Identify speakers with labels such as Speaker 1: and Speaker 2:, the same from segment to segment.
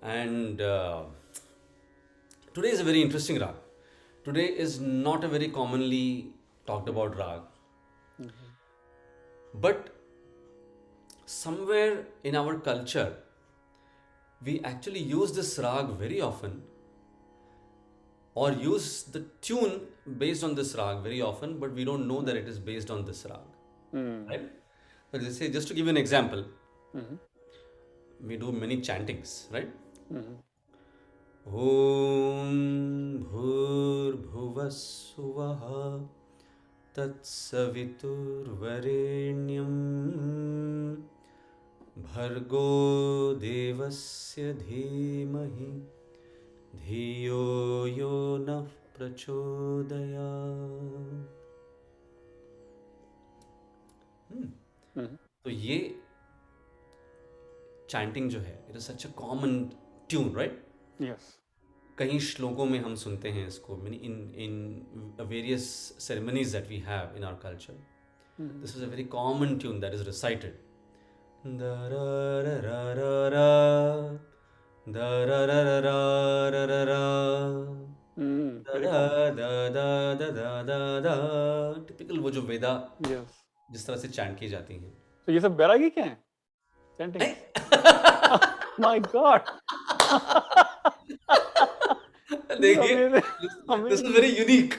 Speaker 1: And today is a very interesting rag. Today is not a very commonly talked about rag, but somewhere in our culture, we actually use this rag very often, or use the tune based on this rag very often, but we don't know that it is based on this rag,
Speaker 2: Hmm.
Speaker 1: right? So let's say, just to give you an example,
Speaker 2: Mhm.
Speaker 1: we do many chantings, right?
Speaker 2: Mhm.
Speaker 1: ॐ भूर्भुवः सुवः तत्सवितुर्वरेण्यं भर्गो देवस्य धीमहि धियो यो नः प्रचोदयात्।
Speaker 2: Mhm.
Speaker 1: तो ये चैंटिंग जो है, it is such a common tune, right?
Speaker 2: Yes.
Speaker 1: कई श्लोकों में हम सुनते हैं इसको, in in various ceremonies that we have in our culture.
Speaker 2: Mhm.
Speaker 1: This is a very common tune that is recited.
Speaker 2: Very common.
Speaker 1: Typical वो जो वेदा
Speaker 2: Yes.
Speaker 1: जिस तरह से चैंट की जाती हैं.
Speaker 2: तो ये सब बैरागी के हैं? Chantings. My God. This is
Speaker 1: देखिए,
Speaker 2: amazing.
Speaker 1: This is
Speaker 2: Amazing.
Speaker 1: Very unique.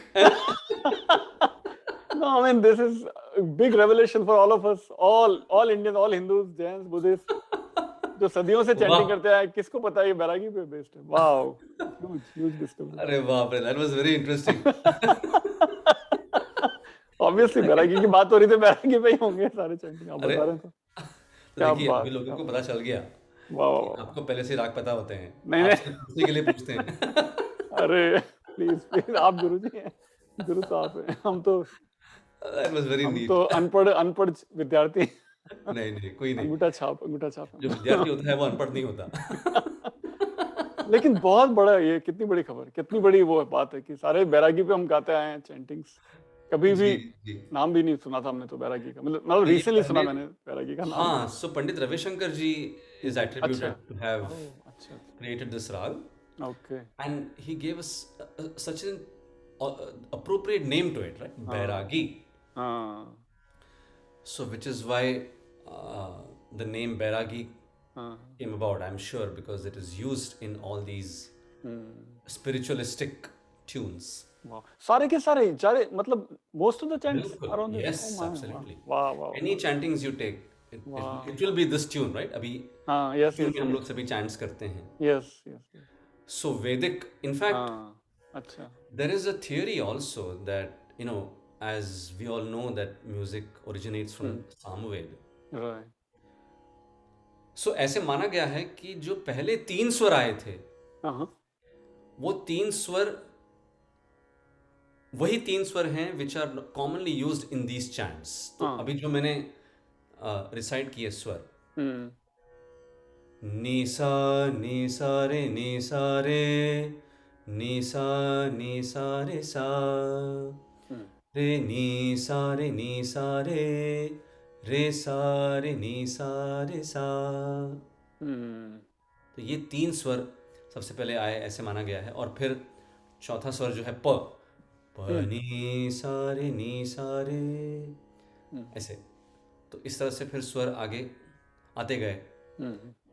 Speaker 2: No, I mean this is a big revelation for all of us, all Indians, all Hindus, Jains, Buddhists, जो सदियों से चैंटिंग करते हैं. किसको पता है ये बैरागी पे बेस्ड है? Wow, huge discovery.
Speaker 1: अरे बाप रे, that was very interesting.
Speaker 2: Obviously बैरागी की बात हो रही थी, बैरागी पे ही होंगे सारे चैंटिंग आप
Speaker 1: अरे
Speaker 2: बता रहे हैं तो.
Speaker 1: तो
Speaker 2: क्या
Speaker 1: देखिए, अभी
Speaker 2: बात,
Speaker 1: लोगों
Speaker 2: क्या
Speaker 1: को
Speaker 2: बात.
Speaker 1: पता चल गया
Speaker 2: वाह वाह
Speaker 1: कि
Speaker 2: वाह.
Speaker 1: आपको पहले से राग पता होते हैं,
Speaker 2: नहीं
Speaker 1: आप
Speaker 2: नहीं.
Speaker 1: सिर्फ पूछने के लिए पूछते हैं.
Speaker 2: अरे प्लीज आप गुरु जी हैं, गुरु तो आप हैं,
Speaker 1: दैट वाज वेरी
Speaker 2: हम
Speaker 1: नीट.
Speaker 2: तो अनपढ़ अनपढ़ विद्यार्थी.
Speaker 1: नहीं नहीं, कोई नहीं.
Speaker 2: अंगूठा छाप
Speaker 1: जो
Speaker 2: हैं.
Speaker 1: विद्यार्थी होता है वो अनपढ़ नहीं होता.
Speaker 2: लेकिन बहुत बड़ा, ये कितनी बड़ी खबर, कितनी बड़ी वो बात है कि सारे बैरागी पे हम गाते आए हैं चैंटिंग्स. कभी भी
Speaker 1: जी जी.
Speaker 2: नाम भी नहीं सुना था हमने तो बैरागी का, मतलब
Speaker 1: तो ये
Speaker 2: रिसेंटली सुना
Speaker 1: पंडित,
Speaker 2: मैंने बैरागी का नाम.
Speaker 1: हाँ, सो पंडित रविशंकर जी इज
Speaker 2: अच्छा.
Speaker 1: एट्रीब्यूटेड टू हैव
Speaker 2: ओह अच्छा.
Speaker 1: created this rag,
Speaker 2: okay.
Speaker 1: and he gave us such an appropriate name to it, right?
Speaker 2: हाँ
Speaker 1: Bairagi.
Speaker 2: हाँ
Speaker 1: So which is why uh, the name Bairagi
Speaker 2: हाँ.
Speaker 1: came about, I'm sure, because it is used in all these spiritualistic tunes.
Speaker 2: वाह, सारे के सारे मतलब most of the chants
Speaker 1: बिल्कुल,
Speaker 2: are on this.
Speaker 1: yes,
Speaker 2: oh my.
Speaker 1: absolutely.
Speaker 2: वाह वाह.
Speaker 1: Any chantings you take,
Speaker 2: वाह.
Speaker 1: it will be this tune, right? अभी
Speaker 2: हाँ. यस
Speaker 1: tune
Speaker 2: यस
Speaker 1: में हम लोग सभी chants करते हैं.
Speaker 2: Yes yes.
Speaker 1: So Vedic, in fact,
Speaker 2: हाँ. अच्छा.
Speaker 1: there is a theory also that, you know, as we all know that music originates from Samaved.
Speaker 2: Right.
Speaker 1: So ऐसे माना गया है कि जो पहले 3 स्वर आए थे,
Speaker 2: हाँ.
Speaker 1: वो 3 स्वर वही 3 स्वर हैं which are commonly used in these chants. तो
Speaker 2: हाँ.
Speaker 1: अभी जो मैंने रिसाइट किए स्वर,
Speaker 2: हम्म.
Speaker 1: नी सा रे नी सा रे नी सा रे सा रे नी सा रे नी सा रे सा रे नी सा रे सा. तो ये 3 स्वर सबसे पहले आए ऐसे माना गया है, और फिर चौथा स्वर जो है प नी सा रे ऐसे. तो इस तरह से फिर स्वर आगे आते गए.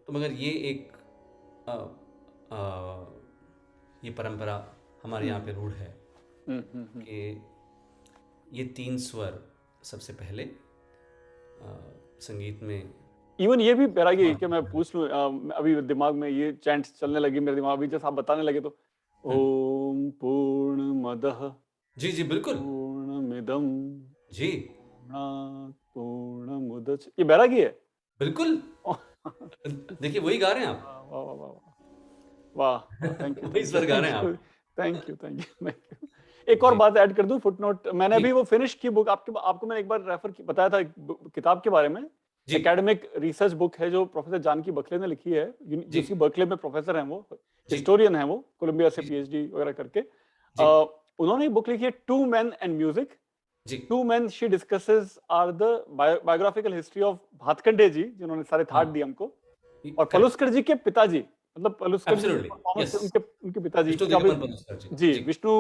Speaker 1: तो मगर ये एक ये परंपरा हमारे यहाँ पे रूढ़ है कि ये 3 स्वर सबसे पहले संगीत में.
Speaker 2: इवन ये भी बैरागी कि मैं पूछ लूं, अभी दिमाग में ये चैंट्स चलने लगी मेरे दिमाग, अभी जैसे आप बताने लगे तो ओम पूर्णमदः
Speaker 1: जी जी बिल्कुल
Speaker 2: पूर्णमिदं
Speaker 1: जी
Speaker 2: पूर्णमुदच्, ये बैरागी है
Speaker 1: बिल्कुल. देखिए वही गा रहे हैं आप.
Speaker 2: वाह वाह वाह वाह. Thank you.
Speaker 1: वही स्वर गा रहे हैं आप.
Speaker 2: Thank you. एक और बात ऐड कर दूं, फुटनोट. मैंने अभी वो फिनिश की बुक आपको मैंने एक बार रेफर बताया था किताब के बारे में. एकेडमिक रिसर्च बुक है जो प्रोफेसर जानकी बखले ने लिखी है. जिसकी बर्कले में प्रोफेसर हैं, वो हिस्टोरियन है, वो कोलंबिया से पीएचडी वगैरह करके. उन्होंने एक बुक लिखी है two man and music. Two man she discusses are the biographical history of Bhatkhande ji, जिन्होंने सारे थाट दिए हमको, और पलुस्कर जी के पिताजी मतलब पलुस्कर जी
Speaker 1: Absolutely,
Speaker 2: परफॉर्मेंस
Speaker 1: yes.
Speaker 2: उनके पिताजी
Speaker 1: विष्णु
Speaker 2: की काफी
Speaker 1: दिगंबर पलुस्कर जी।
Speaker 2: जी,
Speaker 1: जी,
Speaker 2: विष्णु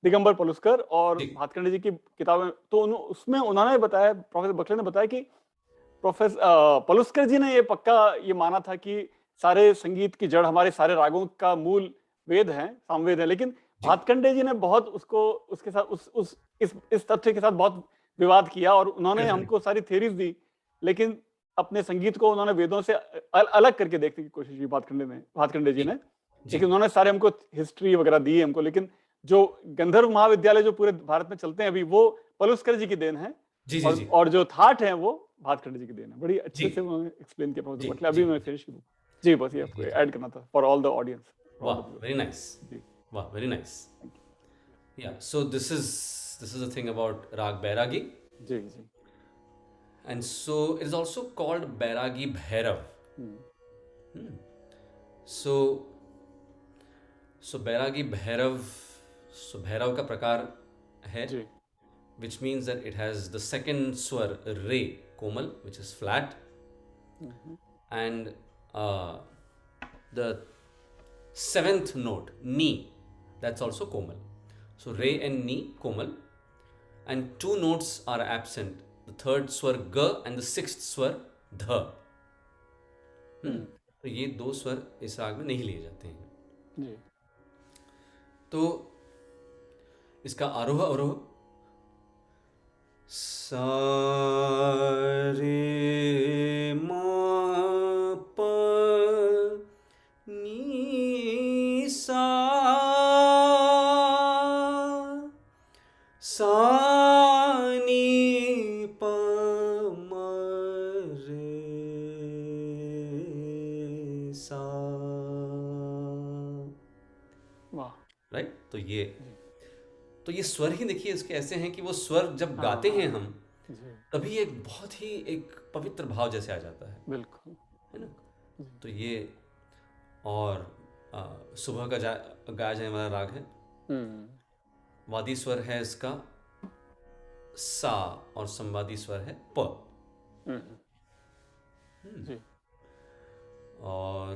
Speaker 2: दिगंबर पलुस्कर और
Speaker 1: जी,
Speaker 2: भातखंडे जी की किताबें तो उसमें उन्होंने बताया, प्रोफेसर बखले ने बताया कि प्रोफेसर पलुस्कर जी ने ये पक्का ये माना था कि सारे संगीत की जड़, हमारे सारे रागों का मूल वेद है, सामवेद है, लेकिन
Speaker 1: जी,
Speaker 2: भातखंडे जी ने बहुत उसको उसके साथ उस इस तथ्य के साथ बहुत विवाद किया और उन्होंने
Speaker 1: डेफिनेटली,
Speaker 2: हमको सारी थ्योरीज दी, लेकिन अपने संगीत को उन्होंने वेदों से अलग करके देखने की कोशिश की भातखंडे जी
Speaker 1: जी,
Speaker 2: ने।
Speaker 1: जी,
Speaker 2: लेकिन उन्होंने सारे हमको हिस्ट्री वगैरह दी हमको, लेकिन जो गंधर्व महाविद्यालय जो पूरे भारत में चलते हैं अभी, वो पलुस्कर जी की देन है
Speaker 1: जी, जी, जी,
Speaker 2: और जो थाट है वो भातखंडे जी की देन है। बड़ी अच्छे
Speaker 1: जी,
Speaker 2: से उन्होंने एक्सप्लेन किया प्रोफेसर
Speaker 1: जी,
Speaker 2: बटले। अभी
Speaker 1: जी,
Speaker 2: मैं फिनिश की बुक। जी, बस ये
Speaker 1: जी,
Speaker 2: आपको
Speaker 1: जी, जी।
Speaker 2: ऐड करना था for all the audience, for all
Speaker 1: वाह,
Speaker 2: द व्यूअर्स।
Speaker 1: वेरी नाइस,
Speaker 2: जी,
Speaker 1: वाह, very nice.
Speaker 2: Thank
Speaker 1: Yeah, so this is the thing about Rag Bairagi,
Speaker 2: you. जी, जी।
Speaker 1: and so it is also called Bairagi Bhairav.
Speaker 2: हुँ,
Speaker 1: So so Bairagi Bhairav, so Bhairav का प्रकार है,
Speaker 2: जी,
Speaker 1: which means that it has the second swar re komal, which is flat,
Speaker 2: hmm,
Speaker 1: and uh, the seventh note ni, that's also komal. So re and ni komal, and two notes are absent, the third swar ga and the sixth swar dha.
Speaker 2: हुँ,
Speaker 1: तो ये दो स्वर इस राग में नहीं लिए जाते हैं।
Speaker 2: जी,
Speaker 1: तो इसका आरोह अवरोह सा रे मा प नी सा नी प म रे सा,
Speaker 2: वाह!
Speaker 1: राइट।
Speaker 2: जी,
Speaker 1: तो ये स्वर ही देखिए इसके ऐसे हैं कि वो स्वर जब गाते हैं
Speaker 2: हाँ,
Speaker 1: हम,
Speaker 2: जी,
Speaker 1: तभी एक बहुत ही एक पवित्र भाव जैसे आ जाता
Speaker 2: बिल्कुल।
Speaker 1: है ना।
Speaker 2: जी,
Speaker 1: तो ये और सुबह का गाया जाने वाला राग है।
Speaker 2: हुँ,
Speaker 1: वादी स्वर है इसका सा और संवादी स्वर है प।
Speaker 2: हुँ, जी,
Speaker 1: और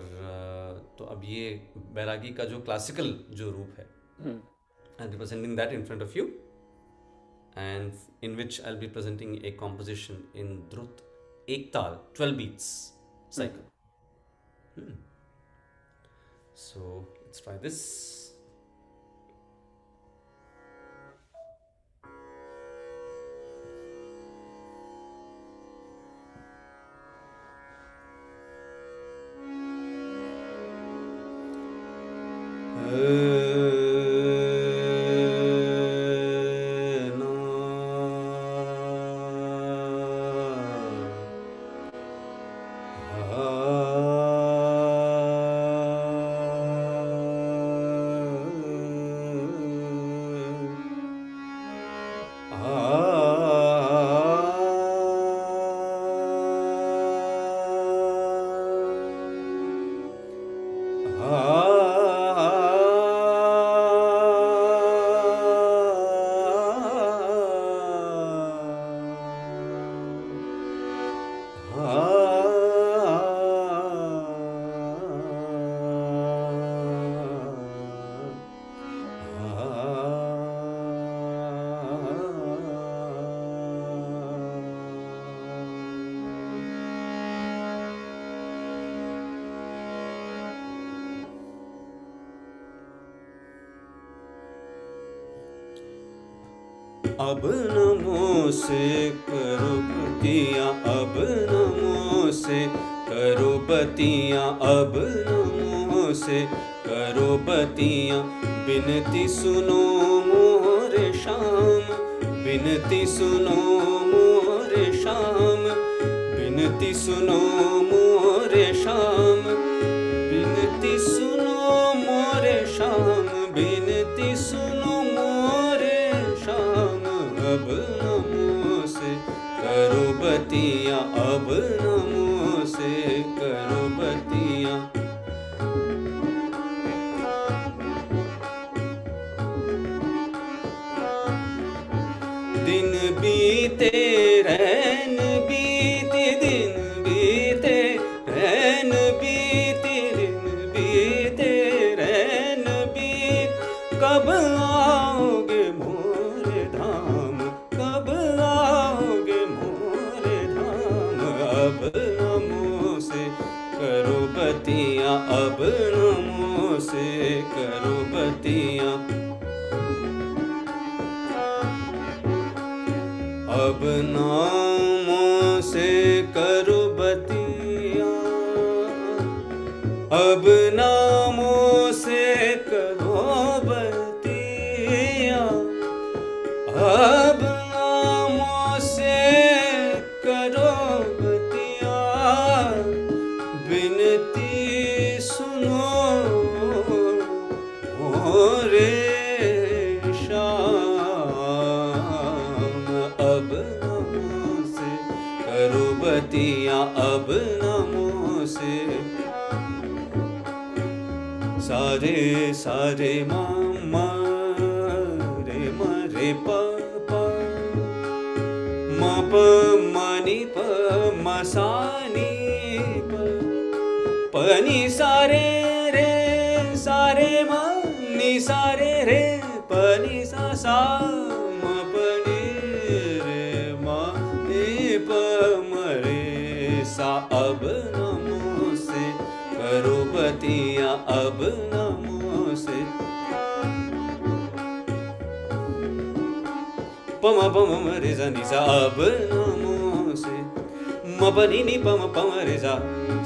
Speaker 1: तो अब ये बैरागी का जो क्लासिकल जो रूप है,
Speaker 2: हुँ,
Speaker 1: I'm representing that in front of you, and in which I'll be presenting a composition in Drut Ek Tal 12 beats cycle. So let's try this. अब नमो से करो बतियाँ, अब नमो से करो बतियाँ, अब नमो से करो बतियाँ। बिनती सुनो मोरे शाम, बिनती सुनो मोरे शाम, बिनती सुनो मोरे शाम, बिनती सुनो मोरे शाम, बिनती सुनो मोरे शाम। अब नमो से करो बतियाँ, अब नमो से करो बतियाँ। दिन बीते रैन बीते, दिन बीते रैन बीते, दिन बीते बतियाँ अब नामों से करो बतियाँ, अब नामों से करो बतियाँ, अब नामों से करो बतियाँ, अब नामों से करो बतियाँ, बिनती सुनो मोरे अब नामों से करो बतियाँ, अब नामों से सारे सारे मामा रे मरे पापा मा प मनी प मसानी पनी सारे रे सारे मनी सारे रे पनी सा सा अब नामों से करो बतियाँ, अब नामों से पम पम रे जा नि सा अब नामों से म पनि नि पम पम रे जा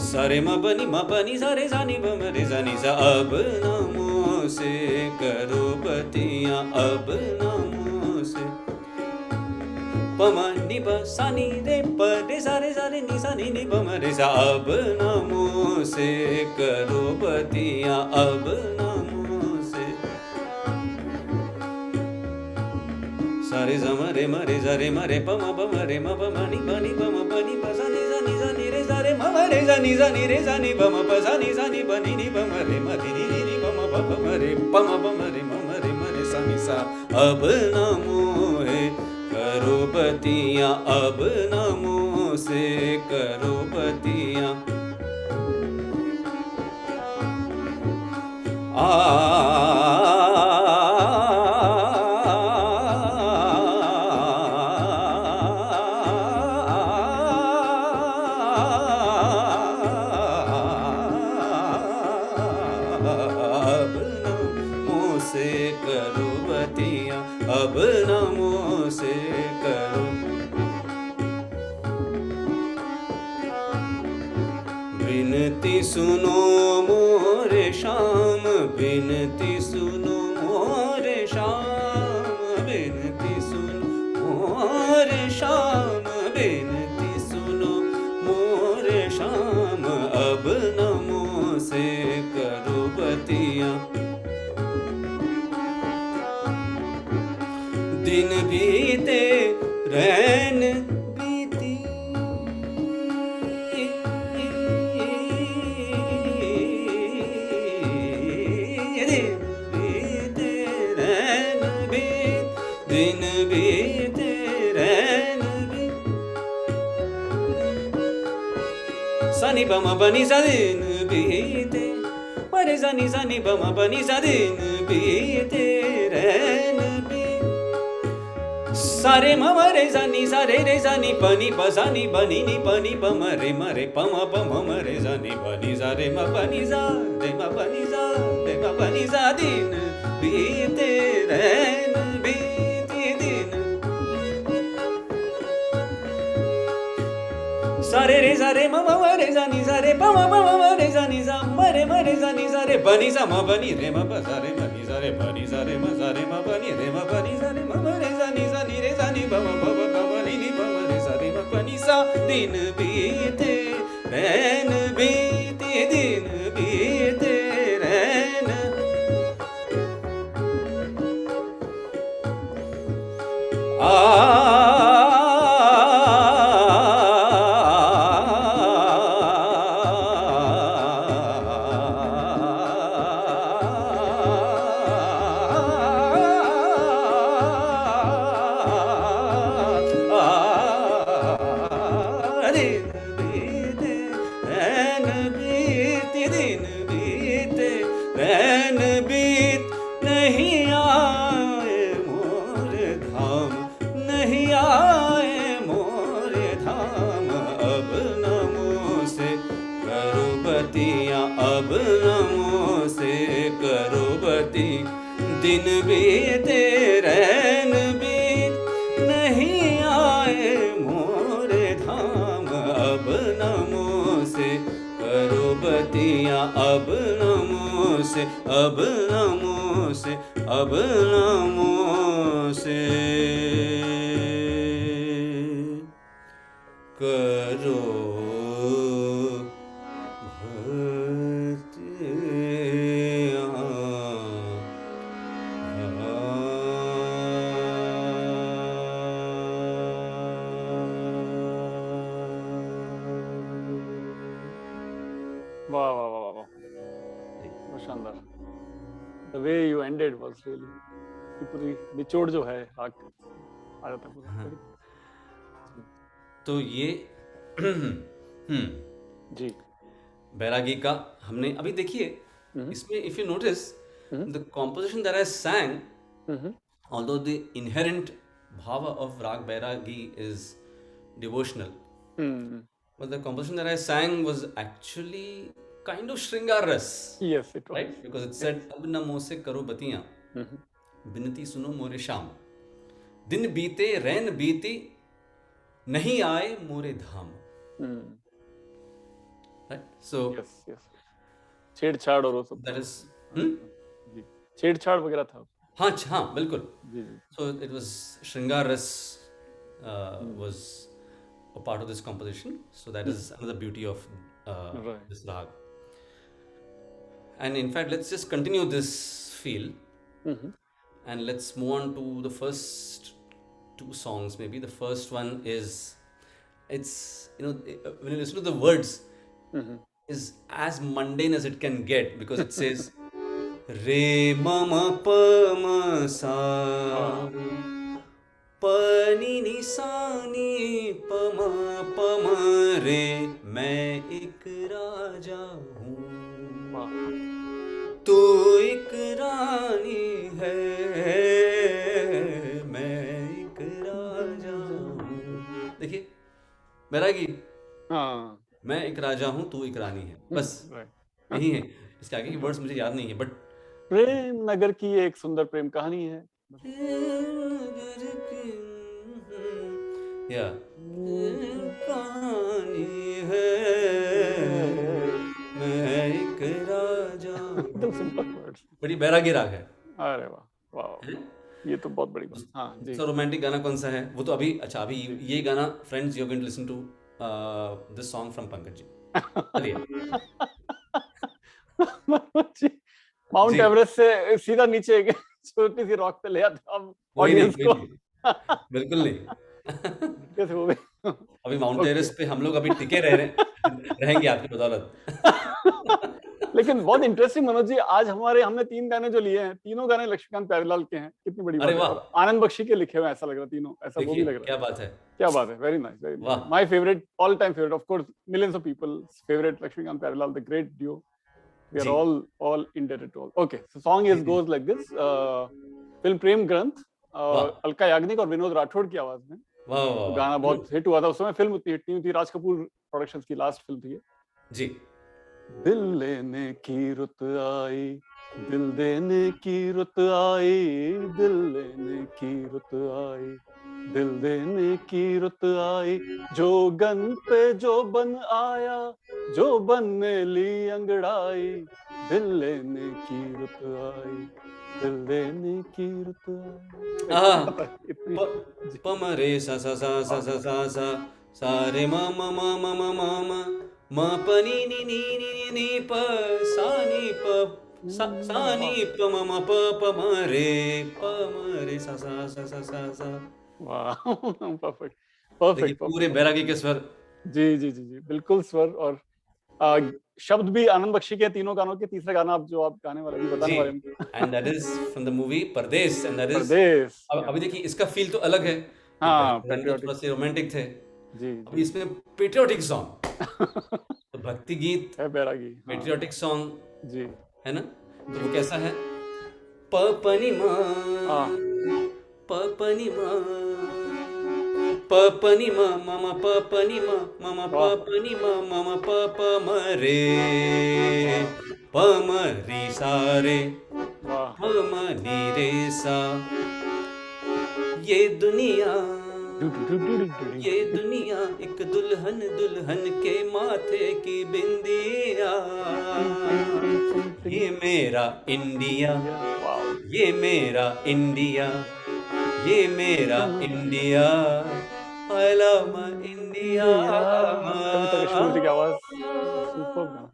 Speaker 1: सारे म पनि सा रे जा नि पम रे जा नि सा अब नामों से करो बतियाँ, अब नामों से पम नि प सा नि रे प रे सा रे नि सा नि पम रे सा अब नामों से करो बतियाँ, अब नामों से सारे ज मरे जा रे मरे पम रे म पम नि पम पनि प सा नि रे सा रे म रे जा नि रे जा नि पम प सा नि पनि नि पम रे म नि पम पम रे म रे सा नि सा अब नामों है करो बतियाँ, अब नामों से करो बतियाँ अब नामों से करो बतियाँ, अब नामों से करो बिनती सुनो मोरे श्याम, बिनती सुनो मोरे श्याम, बिनती सुनो मोरे श्याम, बिनती सुनो मोरे श्याम, अब नामों से करो बतियाँ दिन बीते रैन बीती बीते रैन बीत दिन बीते रैन बीत सनी बम बनी सा दिन बीते मरे सनी बम बनी सा दिन बीते रैन सारे म रे जा नि सा रे जा नि पनि प सा नि बनी नि पनि प मरे पम रे जा नि बनी सा रे म पनि सा रे म पनि सा रे म पनि सा दिन बीते रैन बीते दिन सारे रे जा रे म रे जा नि सा रे पम रे जा नि सा मरे जा नि सा रे बनी सा म बनी रे म प सा रे बनी सा रे बनी सा रे म बनी रे म बनी सा रे म रे जा नि सा नि रे जा नि प म नि पम रे सा रे म बनी सा दिन बीते रैन बीते दिन बीते रैन दिन बीते अब नमो से करो बती, दिन बीते रैन बीत, नहीं आए मोरे धाम। अब नमो से करो बतियाँ, अब नमो से, अब नमो से, अब नमो से करो
Speaker 2: वाह वाह वाह वाह वाह, बहुत शानदार। The way you ended was really, कि पूरी निचोड़ जो है आग आ जाता है पूरा।
Speaker 1: हाँ।
Speaker 2: Very-
Speaker 1: तो ये
Speaker 2: जी।
Speaker 1: बैरागी का हमने अभी देखिए, इसमें if you notice the composition that I सैंग, although the inherent bhava of Rag Bairagi is devotional, but the composition that I sang was actually kind of Shringar ras,
Speaker 2: Yes, it was.
Speaker 1: right? Because it said, अब न मोह से करो बतियाँ, बिनती सुनो मोरे शाम, दिन बीते रैन बीती, नहीं आए मोरे धाम। Right? So
Speaker 2: Yes, yes. छेड़छाड़ और वो सब।
Speaker 1: that is,
Speaker 2: जी, छेड़छाड़ वगैरह था।
Speaker 1: हाँ बिल्कुल।
Speaker 2: जी जी।
Speaker 1: So it was Shringar ras was a part of this composition. So that is another beauty of
Speaker 2: Right.
Speaker 1: this rag. And in fact, let's just continue this feel, and let's move on to the first two songs. Maybe the first one is, it's, you know, when you listen to the words, is as mundane as it can get, because it says re mama pa ma sa pa ni ni sa ni pa ma re, मैं एक राजा हूँ, तू एक रानी है, मैं एक राजा हूँ। देखिए बैरागी,
Speaker 2: हाँ।
Speaker 1: मैं एक राजा हूँ, तू एक रानी है, बस यही है। इसके आगे के वर्ड्स मुझे याद नहीं है, बट
Speaker 2: प्रेम नगर की एक सुंदर प्रेम कहानी है।
Speaker 1: या कहानी है, मैं एक राजा हूँ।
Speaker 2: एकदम सिंपल वर्ड्स।
Speaker 1: बड़ी बैरागी राग है।
Speaker 2: अरे वाह वाह, ये तो बहुत बड़ी बात। हाँ जी।
Speaker 1: तो रोमांटिक गाना कौन सा है? वो तो अभी, अच्छा अभी ये गाना, friends you are going to listen to this song from Pankaj ji. चलिए।
Speaker 2: माउंट एवरेस्ट से सीधा नीचे एक छोटी सी रॉक पे ले आते हम ऑडियंस को।
Speaker 1: बिल्कुल नहीं।
Speaker 2: कैसे वो भी
Speaker 1: अभी माउंट एवरेस्ट पे हम लोग अभी टिके रहेंगे आपकी बदौलत।
Speaker 2: लेकिन बहुत इंटरेस्टिंग मनोज जी, आज हमने 3 गाने जो लिए हैं, तीनों गाने लक्ष्मीकांत प्यारेलाल के हैं। कितनी बड़ी बात है। और आनंद बख्शी के लिखे हुए, ऐसा लग रहा तीनों, ऐसा वो भी लग रहा।
Speaker 1: क्या बात है,
Speaker 2: क्या बात है। Very nice, very nice. My favourite, all time favourite, of course millions of people's favourite, Laxmikant Pyarelal, the great duo. We are all indebted to all. Okay, so song goes like this. Film Prem Granth, Alka Yagnik और विनोद राठौड़ की आवाज में। गाना बहुत hit हुआ था उस समय। फिल्म उतनी हिट नहीं हुई थी, राज कपूर प्रोडक्शंस की लास्ट फिल्म थी
Speaker 1: जी।
Speaker 2: दिल लेने की रुत आई, दिल देने की रुत आई, दिल लेने की रुत आई, दिल देने की रुत आई, जो गन पे जो बन आया, जो बन ने ली अंगड़ाई, दिल लेने की रुत आई, दिल देने की रुत आई।
Speaker 1: पमरे सा सा सा सा सा सा सा सा रे म म म म म म म म प नी नी नी नी नी नी प सा नी प सा नी प म म प प म रे सा सा सा सा सा सा।
Speaker 2: वाह, परफेक्ट परफेक्ट।
Speaker 1: पूरे बैरागी के स्वर।
Speaker 2: जी जी जी जी, बिल्कुल स्वर। और शब्द भी आनंद बख्शी के तीनों गानों के। तीसरा गाना आप जो आप गाने वाले भी बताने वाले हैं,
Speaker 1: and that is from the movie Pradesh, and that is
Speaker 2: परदेस।
Speaker 1: अभी देखिए इसका फील तो अलग है।
Speaker 2: हाँ,
Speaker 1: थोड़ा से रोमांटिक थे
Speaker 2: जी।
Speaker 1: अभी इसमें पेट्रियोटिक सॉन्ग, तो भक्ति गीत
Speaker 2: है बैरागी,
Speaker 1: पेट्रियोटिक सॉन्ग
Speaker 2: जी,
Speaker 1: है ना। तो वो कैसा है? प प नि म प प नि म प प नि म प नि म प नि म प म रे प म री सा रे
Speaker 2: वाह
Speaker 1: प म नि रे सा। ये दुनिया ये दुनिया एक दुल्हन दुल्हन के माथे की बिंदिया। ये मेरा इंडिया ये मेरा इंडिया ये मेरा India. I love my India.
Speaker 2: Kavita Krishnamurthy की आवाज, सुपर गाना।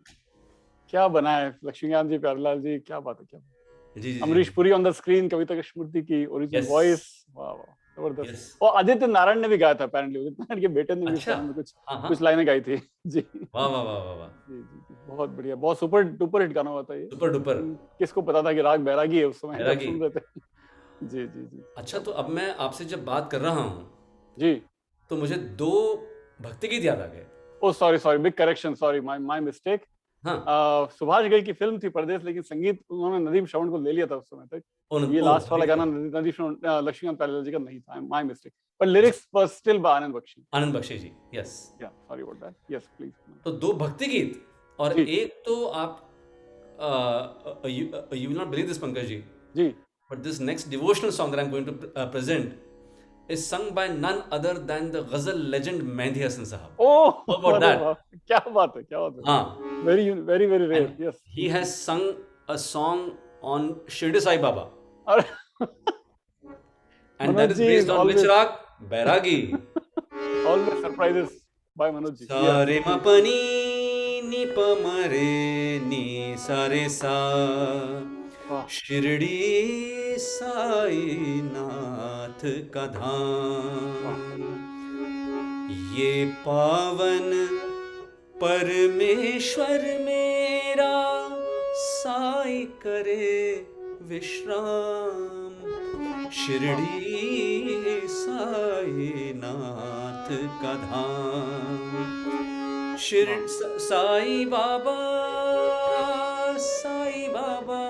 Speaker 2: क्या बना है लक्ष्मीकांत जी, प्यारेलाल जी, क्या बात है, क्या बात।
Speaker 1: जी जी
Speaker 2: Amrish Puri on the screen, Kavita Krishnamurthy की ओरिजिनल
Speaker 1: यस
Speaker 2: वॉइस, वाह वाह जबरदस्त।
Speaker 1: यस।
Speaker 2: और आदित्य नारायण ने भी गाया था अपेरेंटली, उदित नारायण के बेटे ने भी इस
Speaker 1: अच्छा
Speaker 2: गाने में कुछ
Speaker 1: हाँ हाँ
Speaker 2: कुछ लाइनें गाई थी जी।
Speaker 1: वाह वाह वाह वाह वाह।
Speaker 2: जी जी जी, बहुत बढ़िया, बहुत सुपर डुपर हिट गाना हुआ था ये।
Speaker 1: सुपर डुपर
Speaker 2: किसको पता था कि राग बैरागी है उस समय जब
Speaker 1: बैरागी।
Speaker 2: सुन रहे थे। जी जी जी।
Speaker 1: अच्छा तो अब मैं आपसे जब बात कर रहा हूँ
Speaker 2: जी।
Speaker 1: तो मुझे दो भक्ति गीत याद आ गए।
Speaker 2: Oh sorry sorry, big correction, sorry, my mistake.
Speaker 1: हाँ
Speaker 2: सुभाष घई की फिल्म थी परदेश, लेकिन संगीत उन्होंने नदीम श्रवण को ले लिया था उस समय तक। ये
Speaker 1: ओ
Speaker 2: लास्ट वाला
Speaker 1: वेरी
Speaker 2: गाना
Speaker 1: गुड।
Speaker 2: नदीम श्रवण, लक्ष्मीकांत प्यारेलाल जी का नहीं था, माय मिस्टेक, पर lyrics was still by Anand Bakshi.
Speaker 1: Anand Bakshi ji yes.
Speaker 2: Yeah sorry about that, yes please.
Speaker 1: तो दो भक्ति गीत और
Speaker 2: जी
Speaker 1: एक तो आप you will not believe this Pankaj ji,
Speaker 2: जी।
Speaker 1: but this next devotional song that I'm going to present is sung by none other than the ghazal legend Mehdi Hasan Sahab.
Speaker 2: Oh
Speaker 1: How about
Speaker 2: अरे
Speaker 1: that?
Speaker 2: वाह, क्या बात है, क्या बात है।
Speaker 1: हाँ,
Speaker 2: very very very rare,
Speaker 1: and
Speaker 2: yes.
Speaker 1: he has sung a song on Shirdi Sai Baba,
Speaker 2: और
Speaker 1: and that
Speaker 2: Manoj
Speaker 1: is
Speaker 2: ji
Speaker 1: based
Speaker 2: is
Speaker 1: on which
Speaker 2: always
Speaker 1: rag? Bairagi.
Speaker 2: Always surprises by Manoj ji.
Speaker 1: Sa re ma pa ni pa ma re ni sa re sa.
Speaker 2: वाह
Speaker 1: शिरडी साई नाथ का धाम ये पावन परमेश्वर मेरा साई करे विश्राम। शिरडी साई नाथ का धाम साई बाबा साई बाबा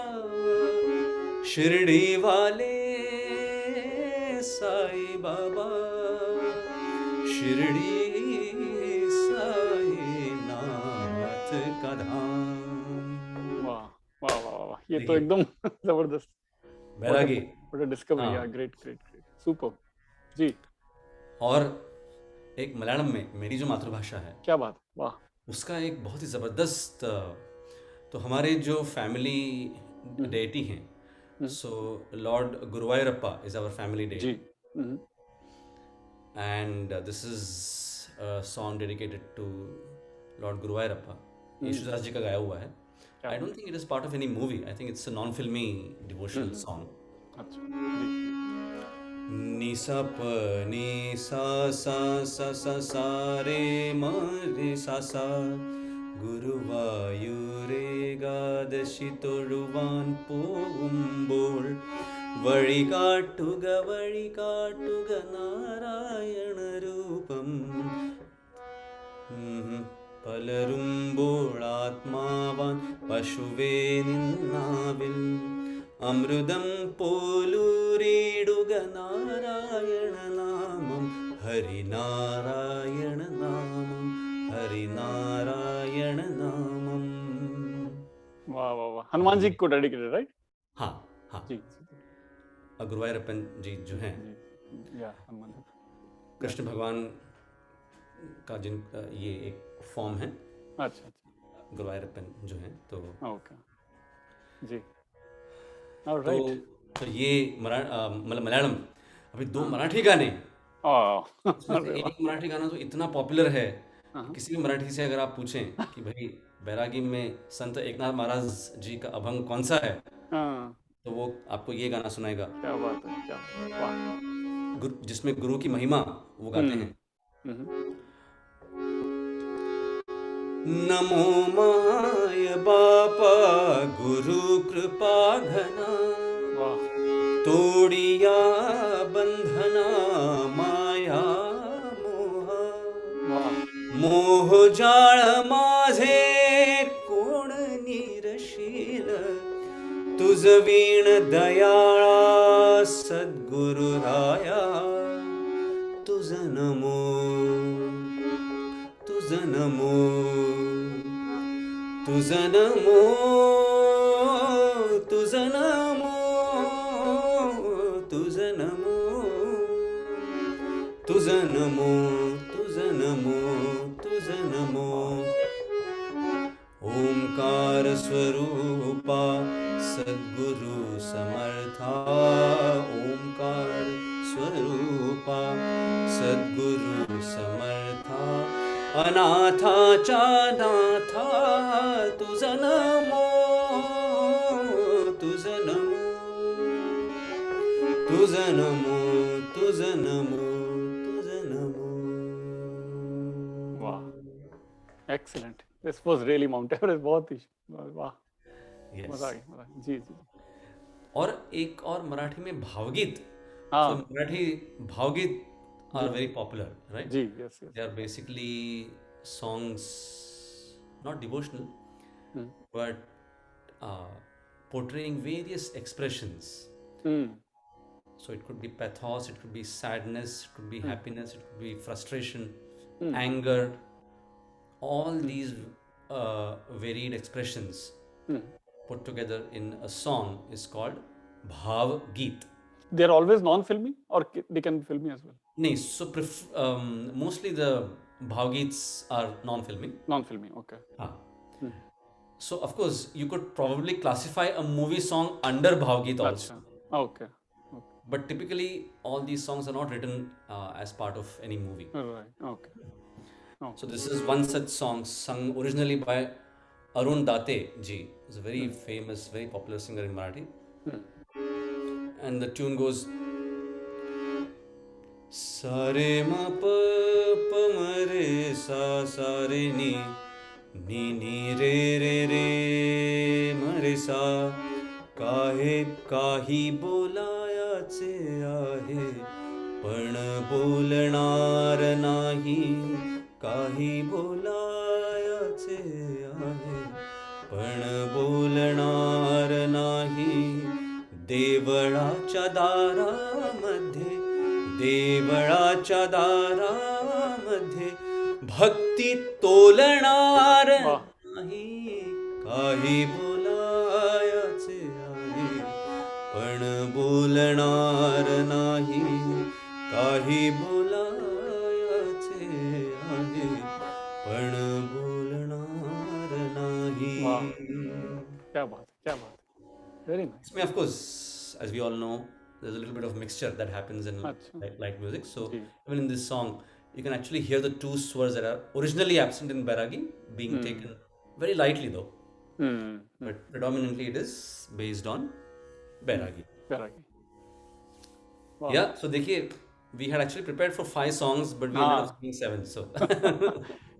Speaker 1: शिरडी वाले साई बाबा शिरडी साई नाथ का धाम।
Speaker 2: वाह वाह वाह वाह, ये तो
Speaker 1: देखिए
Speaker 2: एकदम जबरदस्त।
Speaker 1: बैरागी।
Speaker 2: व्हाट अ डिस्कवरी,
Speaker 1: हाँ।
Speaker 2: ग्रेट ग्रेट ग्रेट, सुपर जी।
Speaker 1: और एक मलयालम में मेरी जो मातृभाषा है,
Speaker 2: क्या बात, वाह।
Speaker 1: उसका एक बहुत ही ज़बरदस्त, तो हमारे जो फैमिली डेटी हैं, so Lord Guruvayurappa is our family
Speaker 2: जी।
Speaker 1: Deity and this is a song dedicated to Lord Guruvayurappa. Yesudas ji का गाया हुआ है। I don't think it is part of any movie, I think it's a non filmy devotional song.
Speaker 2: अच्छा जी।
Speaker 1: नि सा प नि सा सा सा सा सा रे म रे सा सा ഗുരുവായൂരേകാദശി തൊഴുവാൻ പോവുമ്പോൾ വഴി കാട്ടുക നാരായണ രൂപം പലരുമ്പോൾ ആത്മാവാൻ പശുവേ നിന്നാവിൽ അമൃതം പോലൂരിടുക നാരായണ നാമം ഹരിനാരായണ നാമം हरिनारायण नामम।
Speaker 2: वाह वाह वाह, हनुमान जी को डेडिकेटेड, राइट?
Speaker 1: हाँ हाँ
Speaker 2: जी।
Speaker 1: गुरुवायूरप्पन जी जो हैं,
Speaker 2: या हनुमान जी
Speaker 1: कृष्ण भगवान का जिन ये एक फॉर्म है।
Speaker 2: अच्छा अच्छा,
Speaker 1: गुरुवायूरप्पन जो हैं तो
Speaker 2: ओके जी, ऑलराइट।
Speaker 1: तो ये मतलब मलयालम, अभी दो मराठी गाने, एक मराठी गाना तो इतना पॉपुलर है कि किसी भी मराठी से अगर आप पूछें कि भाई बैरागी में संत एकनाथ महाराज जी का अभंग कौन सा है, तो वो आपको ये गाना सुनाएगा।
Speaker 2: क्या बात है, क्या वाह।
Speaker 1: जिसमें गुरु की महिमा वो गाते हैं। नमो माय बापा गुरु कृपा घना, तोड़िया बंधना माया मोह जाळ माझे कोण निरशील, तुझ वीण दयाळा सद्गुरु राया, तुझ तुझं नमो तुझं नमो तुझं नमो तुझं नमो तुझं नमो तुझं नमो तुझं नमो तुझं नमो ओंकार स्वरूपा सद्गुरु समर्था ओंकार स्वरूपा सद्गुरु समर्था अनाथाच्या नाथा तुझं नमो तुझं नमो तुझं नमो तुझं नमो तुझं नमो.
Speaker 2: वाह, excellent. This was really Mount Everest. बहुत ही वाह,
Speaker 1: Yes.
Speaker 2: मजा आ गया जी जी.
Speaker 1: और एक और मराठी में भावगीत. So
Speaker 2: हाँ
Speaker 1: Marathi भावगीत are very popular, right?
Speaker 2: Ji, yes yes.
Speaker 1: They are basically songs, not devotional,
Speaker 2: Hmm.
Speaker 1: but portraying various expressions.
Speaker 2: Hmm.
Speaker 1: So it could be pathos, it could be sadness, it could be happiness, it could be frustration, anger. All these varied expressions
Speaker 2: Hmm.
Speaker 1: put together in a song is called Bhav Geet.
Speaker 2: They are always non-filmy, or they can be filmy as well.
Speaker 1: No, so mostly the Bhav Geets are non-filming.
Speaker 2: Non-filmy, okay.
Speaker 1: हाँ. So of course you could probably classify a movie song under Bhav Geet also.
Speaker 2: अच्छा, okay.
Speaker 1: But typically all these songs are not written as part of any movie.
Speaker 2: Right, okay.
Speaker 1: So this is one such song sung originally by Arun Date ji. He's a very famous, very popular singer in Marathi. And the tune goes sa re ma pa pa ma re sa sa re ni ni ni re re re ma re sa काहे काही बोलायाचे आहे पण बोलणार नाही काही बोलायाचे आहे पण बोलणार नाही देवळाच्या दारामध्ये देवळाच्या दारामध्ये भक्ती तोलणार नाही काही बोलायाचे आहे पण बोलणार नाही काही बोलायाचे आहे पण बोलणार नाही.
Speaker 2: क्या बात, क्या बात. Very nice.
Speaker 1: I mean, of course, as we all know, there's a little bit of mixture that happens in light music. So even in this song, you can actually hear the two swars that are originally absent in Bairagi being taken very lightly though. But predominantly it is based on Bairagi.
Speaker 2: Bairagi. Wow.
Speaker 1: Yeah, so देखिए, we had actually prepared for 5 songs, but we ended up singing 7. So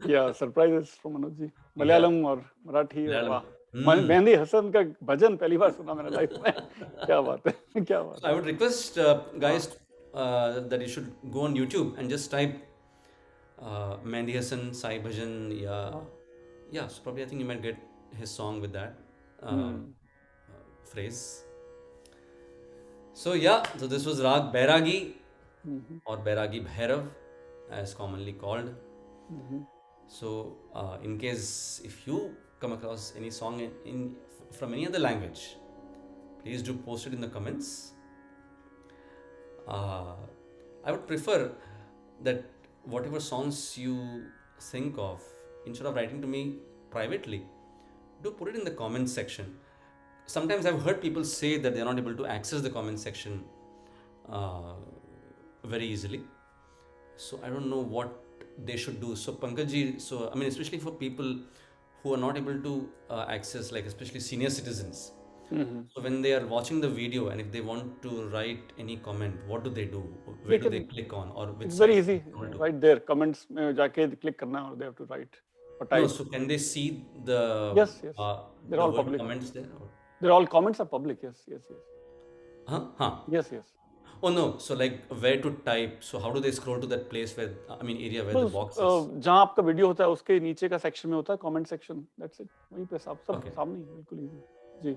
Speaker 2: yeah, surprises from Manoj ji. Malayalam और Marathi.
Speaker 1: Malayalam.
Speaker 2: वाह. मेहंदी हसन का भजन पहली बार सुना मैंने life में. क्या बात है, क्या बात.
Speaker 1: I would request guys that you should go on YouTube and just type Mehendi Hasan Sai Bhajan. Yeah, so probably I think you might get his song with that phrase. So yeah, so this was Rag Bairagi or Bairagi Bhairav as commonly called. So in case if you come across any song from any other language, please do post it in the comments. I would prefer that whatever songs you think of, instead of writing to me privately, do put it in the comments section. Sometimes I've heard people say that they're not able to access the comment section very easily. So I don't know what they should do. So Pankajji, so I mean, especially for people who are not able to access, like especially senior citizens. So when they are watching the video and if they want to write any comment, what do they do? Where do they click on? Or which
Speaker 2: It's very
Speaker 1: site?
Speaker 2: easy. Right there, comments में जाके click करना और they have to write. Or type.
Speaker 1: No, so can they see the
Speaker 2: Yes. They're all
Speaker 1: word
Speaker 2: public.
Speaker 1: comments there? Or?
Speaker 2: They're all comments are public. Yes.
Speaker 1: Huh?
Speaker 2: Yes.
Speaker 1: Oh no, so like where to type? So how do they scroll to that place where, I mean, area where the box is?
Speaker 2: जहाँ आपका video होता है उसके नीचे का section में होता है कमेंट सेक्शन. That's it. वहीं पे सब सामने बिल्कुल easy. Ji.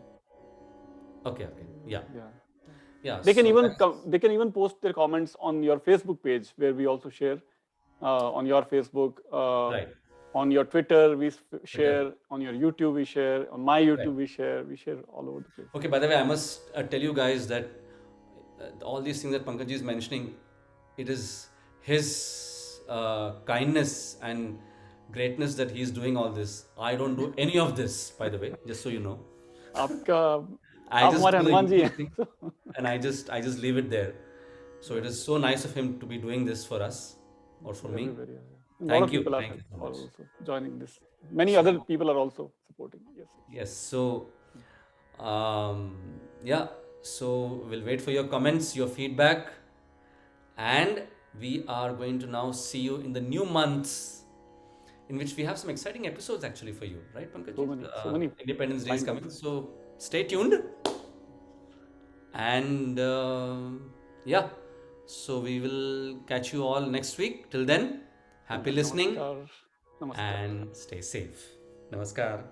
Speaker 1: Okay, yeah. Yeah.
Speaker 2: They can
Speaker 1: So
Speaker 2: even
Speaker 1: that's
Speaker 2: they can even post their comments on your Facebook page, where we also share on your Facebook,
Speaker 1: right.
Speaker 2: on your Twitter we
Speaker 1: Twitter.
Speaker 2: share, on your YouTube we share, on my
Speaker 1: Right.
Speaker 2: YouTube we share all over the place.
Speaker 1: Okay. By the way, I must tell you guys that all these things that Pankaj is mentioning, it is his kindness and greatness that he's doing all this. I don't do any of this, by the way, just so you know.
Speaker 2: आपका
Speaker 1: I
Speaker 2: आप
Speaker 1: just
Speaker 2: हमारे
Speaker 1: do the
Speaker 2: Hanuman ji
Speaker 1: YouTube
Speaker 2: हैं.
Speaker 1: thing, and I just leave it there. So it is so nice of him to be doing this for us or for me.
Speaker 2: Very, a lot of people are
Speaker 1: Thank you so much.
Speaker 2: also joining this. Many
Speaker 1: So
Speaker 2: other people are also supporting. Yes.
Speaker 1: yes, so yeah, so we'll wait for your comments, your feedback, and we are going to now see you in the new months, in which we have some exciting episodes actually for you, right, Pankaj?
Speaker 2: So many
Speaker 1: Independence Day is
Speaker 2: lined up.
Speaker 1: coming, so stay tuned. And yeah, so we will catch you all next week. Till then, happy listening
Speaker 2: Namaskar. Namaskar.
Speaker 1: and stay safe. Namaskar.